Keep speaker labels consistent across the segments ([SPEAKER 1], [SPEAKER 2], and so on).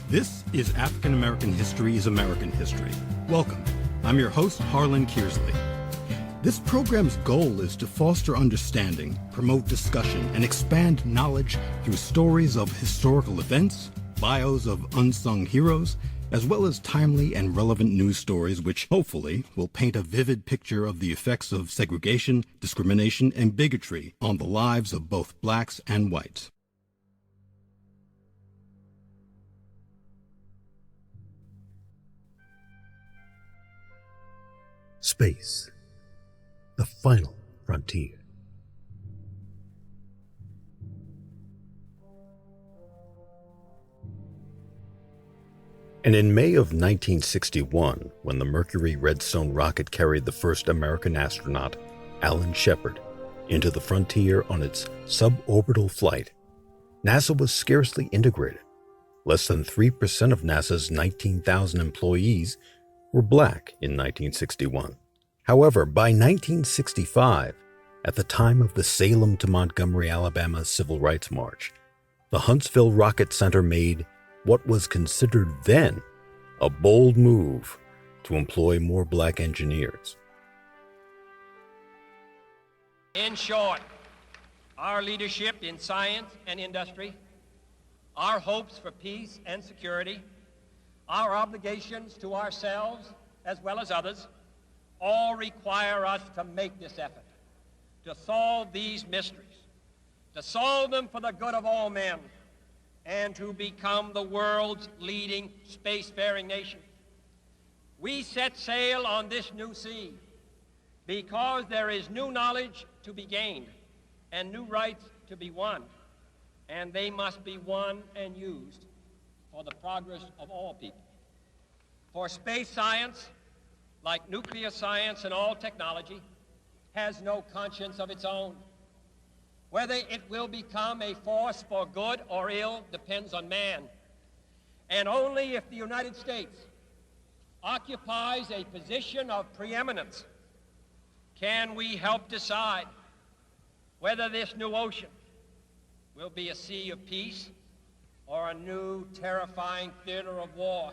[SPEAKER 1] This is African-American History is American History. Welcome. I'm your host, Harlan Kearsley. This program's goal is to foster understanding, promote discussion, and expand knowledge through stories of historical events, bios of unsung heroes, as well as timely and relevant news stories which hopefully will paint a vivid picture of the effects of segregation, discrimination, and bigotry on the lives of both blacks and whites.
[SPEAKER 2] Space, the final frontier. And in May of 1961, when the Mercury Redstone rocket carried the first American astronaut, Alan Shepard, into the frontier on its suborbital flight, NASA was scarcely integrated. Less than 3% of NASA's 19,000 employees were black in 1961. However, by 1965, at the time of the Selma-to-Montgomery, Alabama Civil Rights March, the Huntsville Rocket Center made what was considered then a bold move to employ more black engineers.
[SPEAKER 3] In short, our leadership in science and industry, our hopes for peace and security, our obligations to ourselves as well as others, all require us to make this effort, to solve these mysteries, to solve them for the good of all men, and to become the world's leading spacefaring nation. We set sail on this new sea because there is new knowledge to be gained and new rights to be won, and they must be won and used for the progress of all people. For space science, like nuclear science and all technology, has no conscience of its own. Whether it will become a force for good or ill depends on man. And only if the United States occupies a position of preeminence can we help decide whether this new ocean will be a sea of peace or a new terrifying theater of war.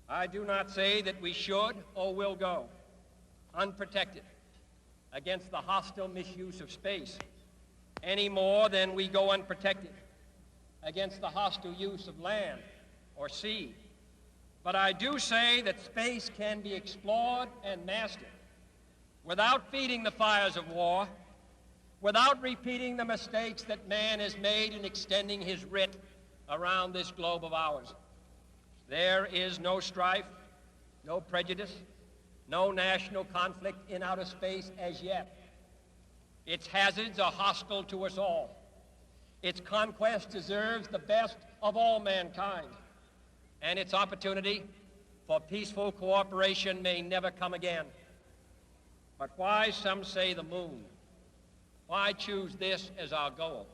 [SPEAKER 3] I do not say that we should or will go unprotected against the hostile misuse of space, any more than we go unprotected against the hostile use of land or sea. But I do say that space can be explored and mastered without feeding the fires of war, without repeating the mistakes that man has made in extending his writ around this globe of ours. There is no strife, no prejudice, no national conflict in outer space as yet. Its hazards are hostile to us all. Its conquest deserves the best of all mankind, and its opportunity for peaceful cooperation may never come again. But why, some say, the moon? Why choose this as our goal?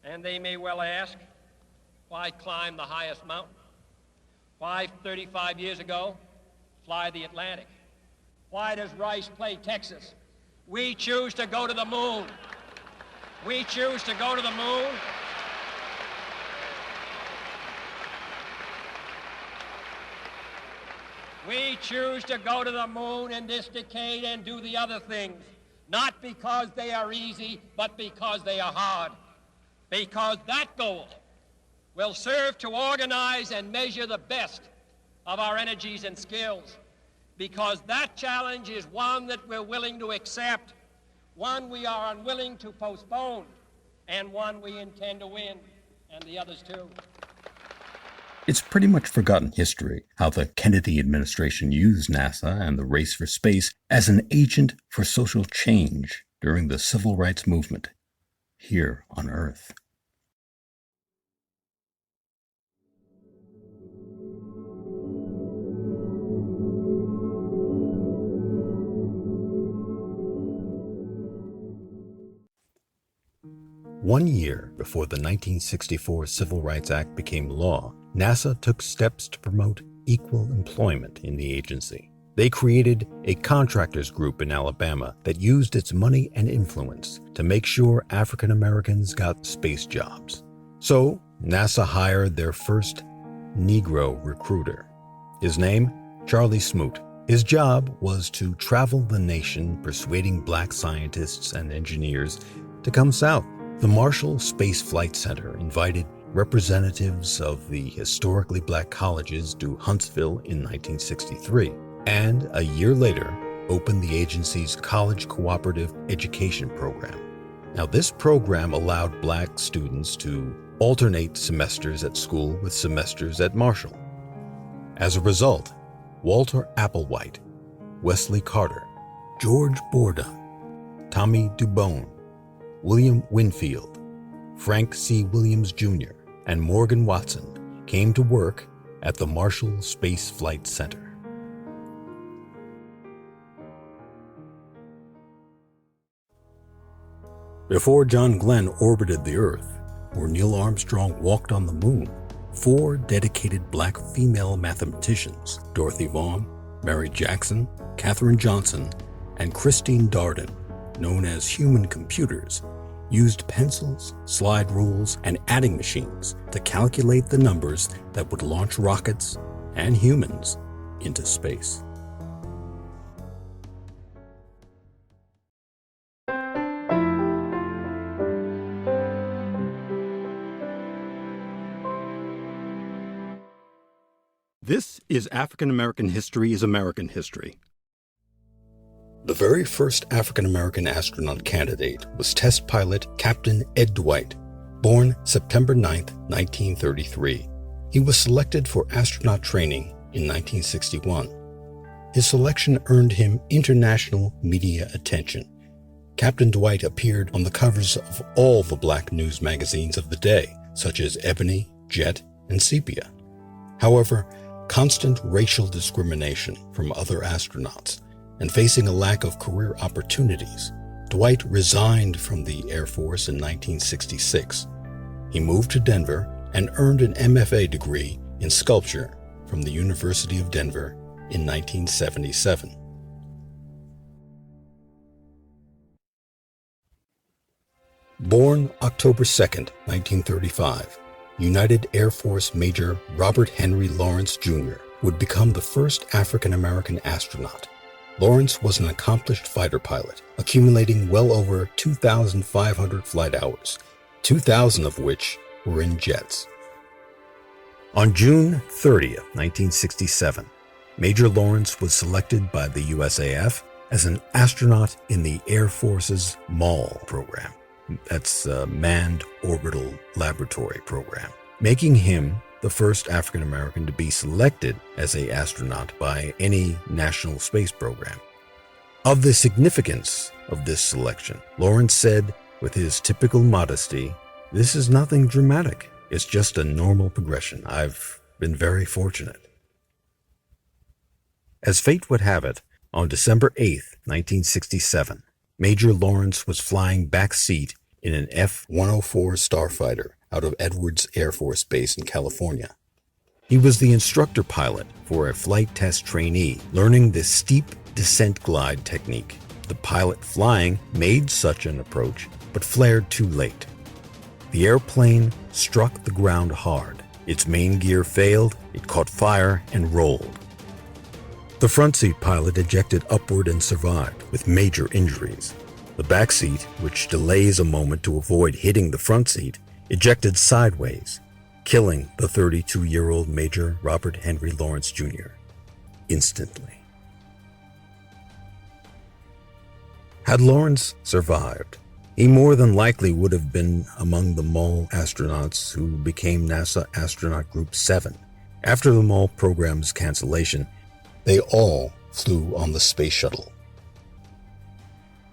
[SPEAKER 3] And they may well ask, why climb the highest mountain? Why, 35 years ago, fly the Atlantic? Why does Rice play Texas? We choose to go to the moon. We choose to go to the moon. We choose to go to the moon in this decade and do the other things, not because they are easy, but because they are hard. Because that goal will serve to organize and measure the best of our energies and skills. Because that challenge is one that we're willing to accept, one we are unwilling to postpone, and one we intend to win, and the others too.
[SPEAKER 4] It's pretty much forgotten history how the Kennedy administration used NASA and the race for space as an agent for social change during the civil rights movement here on Earth.
[SPEAKER 2] One year before the 1964 Civil Rights Act became law, NASA took steps to promote equal employment in the agency. They created a contractors group in Alabama that used its money and influence to make sure African Americans got space jobs. So NASA hired their first Negro recruiter. His name, Charlie Smoot. His job was to travel the nation persuading black scientists and engineers to come south. The Marshall Space Flight Center invited representatives of the historically black colleges to Huntsville in 1963, and a year later opened the agency's College Cooperative Education Program. Now, this program allowed black students to alternate semesters at school with semesters at Marshall. As a result, Walter Applewhite, Wesley Carter, George Bourdon, Tommy Dubone, William Winfield, Frank C. Williams Jr., and Morgan Watson came to work at the Marshall Space Flight Center. Before John Glenn orbited the Earth, or Neil Armstrong walked on the Moon, 4 dedicated black female mathematicians, Dorothy Vaughan, Mary Jackson, Katherine Johnson, and Christine Darden, known as human computers, used pencils, slide rules, and adding machines to calculate the numbers that would launch rockets and humans into space.
[SPEAKER 1] This is African American History is American History.
[SPEAKER 2] The very first African-American astronaut candidate was test pilot Captain Ed Dwight, born September 9, 1933. He was selected for astronaut training in 1961. His selection earned him international media attention. Captain Dwight appeared on the covers of all the black news magazines of the day, such as Ebony, Jet, and Sepia. However, constant racial discrimination from other astronauts and facing a lack of career opportunities, Dwight resigned from the Air Force in 1966. He moved to Denver and earned an MFA degree in sculpture from the University of Denver in 1977. Born October 2, 1935, United Air Force Major Robert Henry Lawrence Jr. would become the first African-American astronaut. Lawrence was an accomplished fighter pilot, accumulating well over 2,500 flight hours, 2,000 of which were in jets. On June 30, 1967, Major Lawrence was selected by the USAF as an astronaut in the Air Force's MALL program. That's a Manned Orbital Laboratory program, making him the first African American to be selected as an astronaut by any national space program. Of the significance of this selection, Lawrence said with his typical modesty, "This is nothing dramatic. It's just a normal progression. I've been very fortunate." As fate would have it, on December 8, 1967, Major Lawrence was flying backseat in an F-104 starfighter out of Edwards Air Force Base in California. He was the instructor pilot for a flight test trainee, learning the steep descent glide technique. The pilot flying made such an approach, but flared too late. The airplane struck the ground hard. Its main gear failed, it caught fire, and rolled. The front seat pilot ejected upward and survived, with major injuries. The back seat, which delays a moment to avoid hitting the front seat, ejected sideways, killing the 32-year-old Major Robert Henry Lawrence Jr. instantly. Had Lawrence survived, he more than likely would have been among the MALL astronauts who became NASA Astronaut Group 7. After the MALL program's cancellation, they all flew on the space shuttle.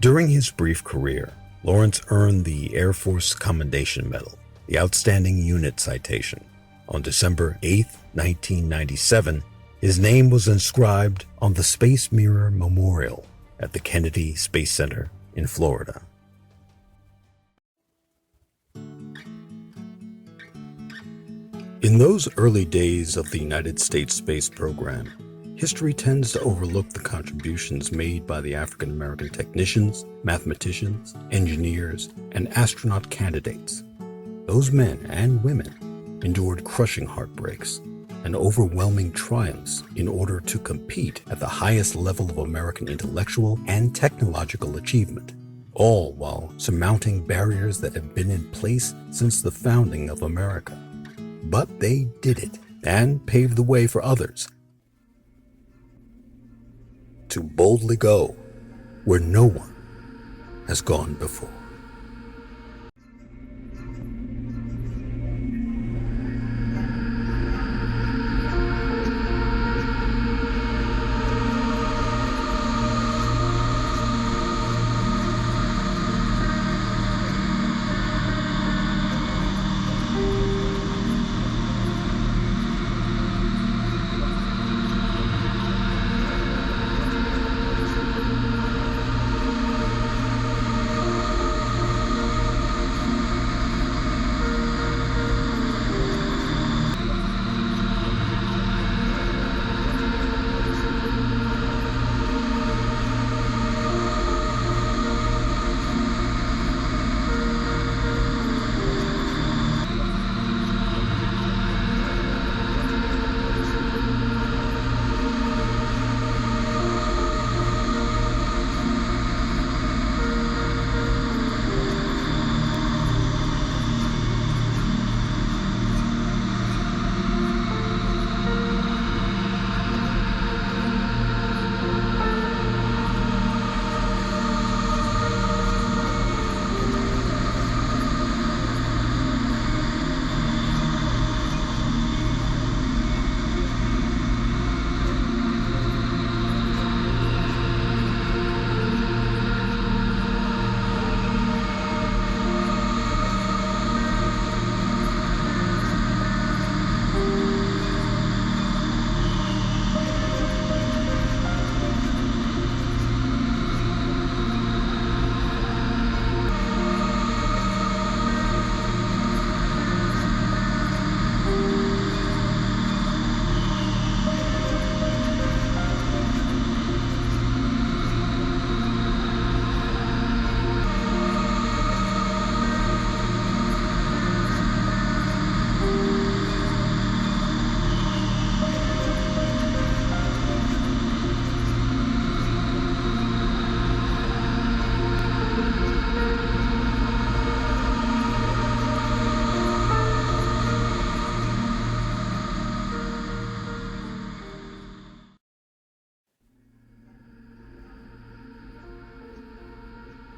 [SPEAKER 2] During his brief career, Lawrence earned the Air Force Commendation Medal, the Outstanding Unit Citation. On December 8, 1997, his name was inscribed on the Space Mirror Memorial at the Kennedy Space Center in Florida. In those early days of the United States space program, history tends to overlook the contributions made by the African American technicians, mathematicians, engineers, and astronaut candidates. Those men and women endured crushing heartbreaks and overwhelming triumphs in order to compete at the highest level of American intellectual and technological achievement, all while surmounting barriers that have been in place since the founding of America. But they did it and paved the way for others to boldly go where no one has gone before.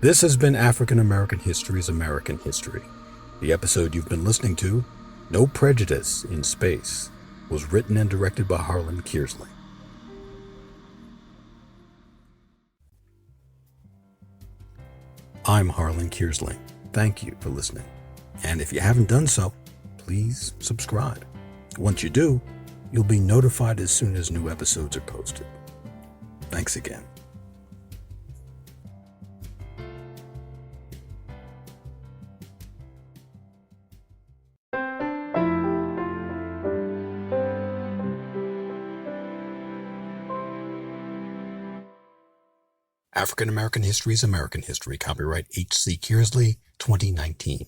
[SPEAKER 2] This has been African American History's American History. The episode you've been listening to, No Prejudice in Space, was written and directed by Harlem Historical. I'm Harlan Kearsley. Thank you for listening. And if you haven't done so, please subscribe. Once you do, you'll be notified as soon as new episodes are posted. Thanks again. African American History is American History. Copyright H.C. Kearsley, 2019.